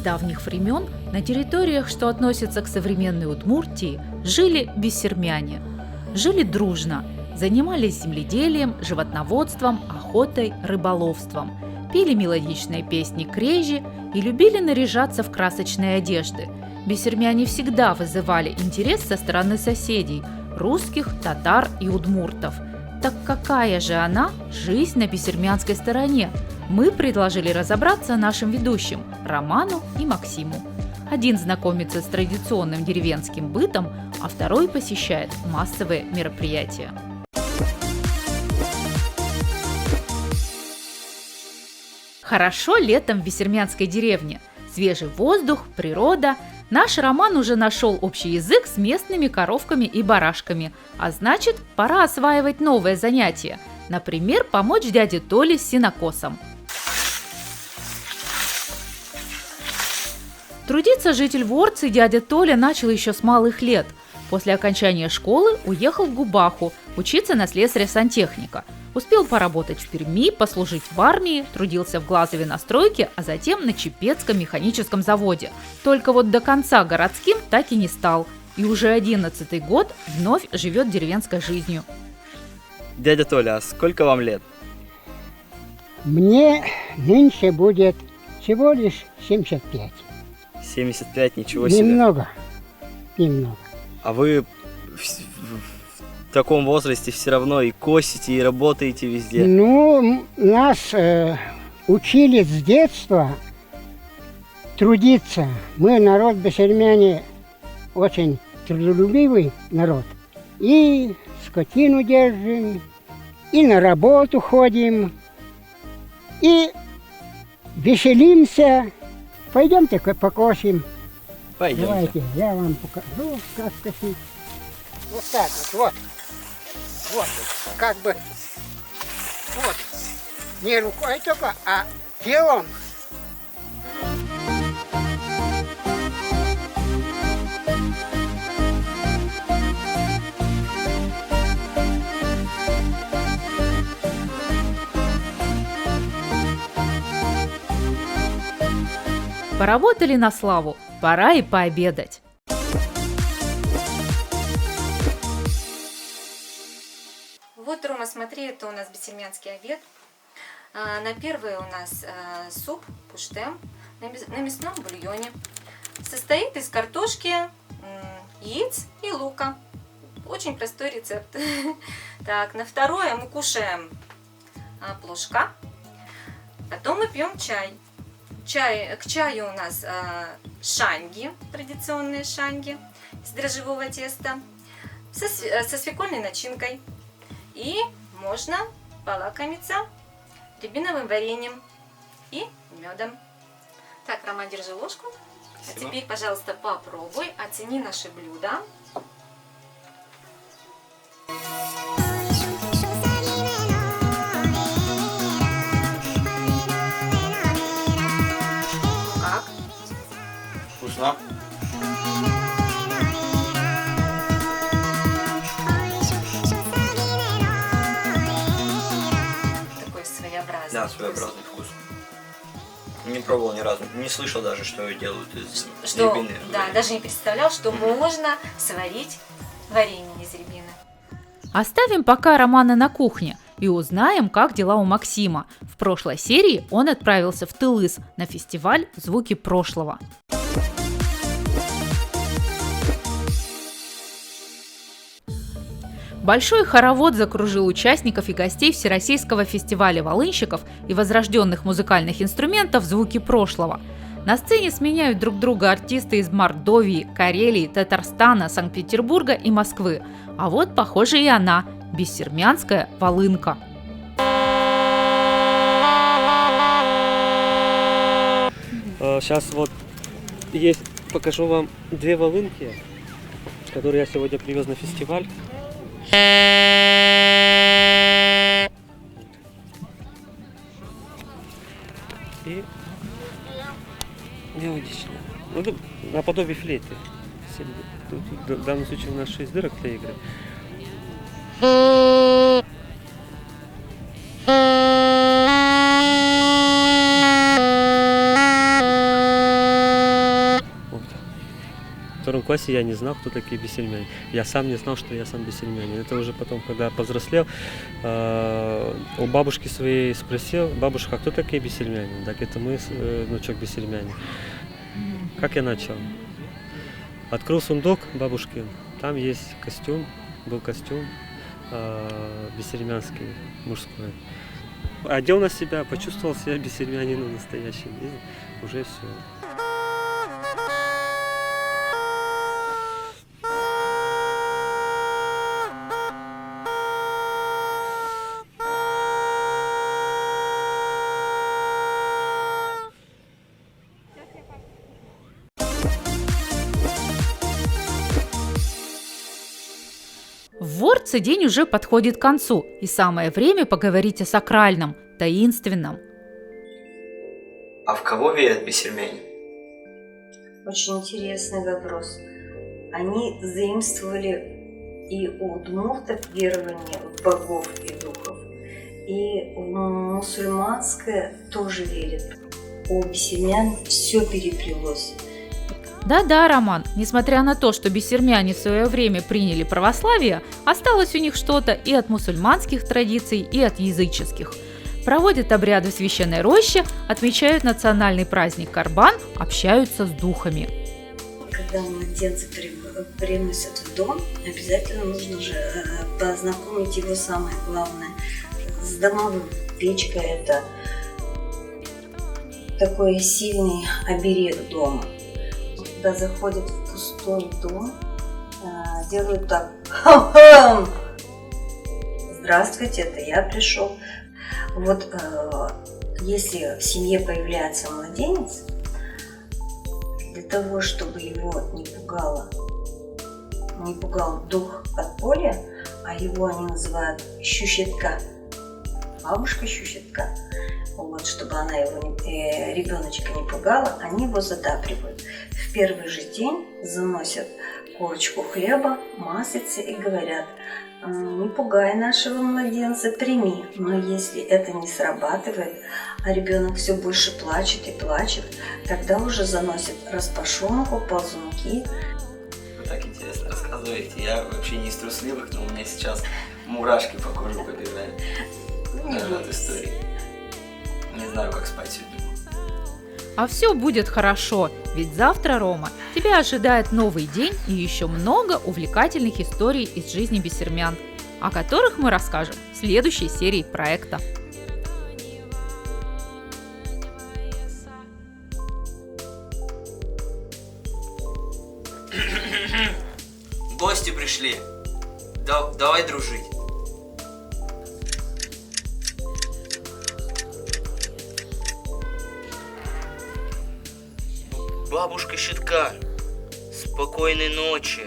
давних времен на территориях, что относятся к современной Удмуртии, жили бессермяне. Жили дружно, занимались земледелием, животноводством, охотой, рыболовством, пели мелодичные песни крежи и любили наряжаться в красочные одежды. Бессермяне всегда вызывали интерес со стороны соседей – русских, татар и удмуртов. Так какая же она, жизнь на бессермянской стороне? Мы предложили разобраться нашим ведущим – Роману и Максиму. Один знакомится с традиционным деревенским бытом, а второй посещает массовые мероприятия. Хорошо летом в бессермянской деревне. Свежий воздух, природа. Наш Роман уже нашел общий язык с местными коровками и барашками, а значит, пора осваивать новое занятие. Например, помочь дяде Толе с сенокосом. Трудиться житель Ворцы дядя Толя начал еще с малых лет. После окончания школы уехал в Губаху учиться на слесаря-сантехника. Успел поработать в Перми, послужить в армии, трудился в Глазове на стройке, а затем на Чепецком механическом заводе. Только вот до конца городским так и не стал. И уже 11-й год вновь живет деревенской жизнью. Дядя Толя, а сколько вам лет? Мне нынче будет всего лишь 75. 75, ничего себе. Немного. А вы в таком возрасте все равно и косите, и работаете везде. Ну, нас учили с детства трудиться. Мы, народ бессермяне, очень трудолюбивый народ. И скотину держим, и на работу ходим, и веселимся. Пойдемте покосим. Пойдемте. Давайте, я вам покажу, как косить. Вот так вот. Вот, как бы, вот, не рукой только, а телом. Поработали на славу, пора и пообедать. Вот, Рома, смотри, это у нас бессермянский обед. На первый у нас суп пуштем на мясном бульоне. Состоит из картошки, яиц и лука. Очень простой рецепт. Так, на второе мы кушаем плошка. Потом мы пьем чай. К чаю у нас шанги, традиционные шанги из дрожжевого теста со свекольной начинкой. И можно полакомиться рябиновым вареньем и медом. Так, Роман, держи ложку. Спасибо. А теперь, пожалуйста, попробуй, оцени наши блюда. Как? Вкусно. Такой своеобразный. Да, своеобразный вкус. Не пробовал ни разу, не слышал даже, что делают из рябины. Да, даже не представлял, что можно сварить варенье из рябины. Оставим пока Романа на кухне и узнаем, как дела у Максима. В прошлой серии он отправился в Тылыс на фестиваль «Звуки прошлого». Большой хоровод закружил участников и гостей Всероссийского фестиваля волынщиков и возрожденных музыкальных инструментов «Звуки прошлого». На сцене сменяют друг друга артисты из Мордовии, Карелии, Татарстана, Санкт-Петербурга и Москвы. А вот, похоже, и она – бессермянская волынка. Сейчас вот есть, покажу вам две волынки, которые я сегодня привез на фестиваль. И мелодично. Ну, это наподобие флейты. Тут, в данном случае у нас 6 дырок для игры. втором классе я не знал, кто такие бессельмяне. Я сам не знал, что я сам бессельмянин. Это уже потом, когда повзрослел, у бабушки своей спросил: бабушка, а кто такие бессельмяне? Так это мы, внучок бессельмянин. Как я начал? Открыл сундук бабушкин, там есть костюм, был костюм бессельмянский, мужской. Одел на себя, почувствовал себя бессельмянином настоящим, и уже все. В Ворце день уже подходит к концу, и самое время поговорить о сакральном, таинственном. А в кого верят бессельмяне? Очень интересный вопрос. Они заимствовали и у удмуртов верование в богов и духов, и в мусульманское тоже верят. У бессельмян все переплелось. Да-да, Роман, несмотря на то, что бессельмяне в свое время приняли православие, осталось у них что-то и от мусульманских традиций, и от языческих. Проводят обряды в священной роще, отмечают национальный праздник Карбан, общаются с духами. Когда младенца приносят в дом, обязательно нужно же познакомить его, самое главное, с домовым. Печка – это такой сильный оберег дома. Когда заходят в пустой дом, делают так: «Ха-ха! Здравствуйте, это я пришел». Вот если в семье появляется младенец, для того, чтобы его не пугал дух подполья, а его они называют щущетка, бабушка щущетка, вот, чтобы она его, ребеночка не пугала, они его затапливают. В первый же день заносят корочку хлеба, маслица и говорят: не пугай нашего младенца, прими. Но если это не срабатывает, а ребенок все больше плачет и плачет, тогда уже заносят распашонку, ползунки. Вы так интересно рассказываете. Я вообще не из трусливых, но у меня сейчас мурашки по коже побежали. Даже от истории. Не знаю, как спать сегодня. А все будет хорошо, ведь завтра, Рома, тебя ожидает новый день и еще много увлекательных историй из жизни бессельмян, о которых мы расскажем в следующей серии проекта. Гости пришли. Давай дружить. Бабушка Щетка, спокойной ночи.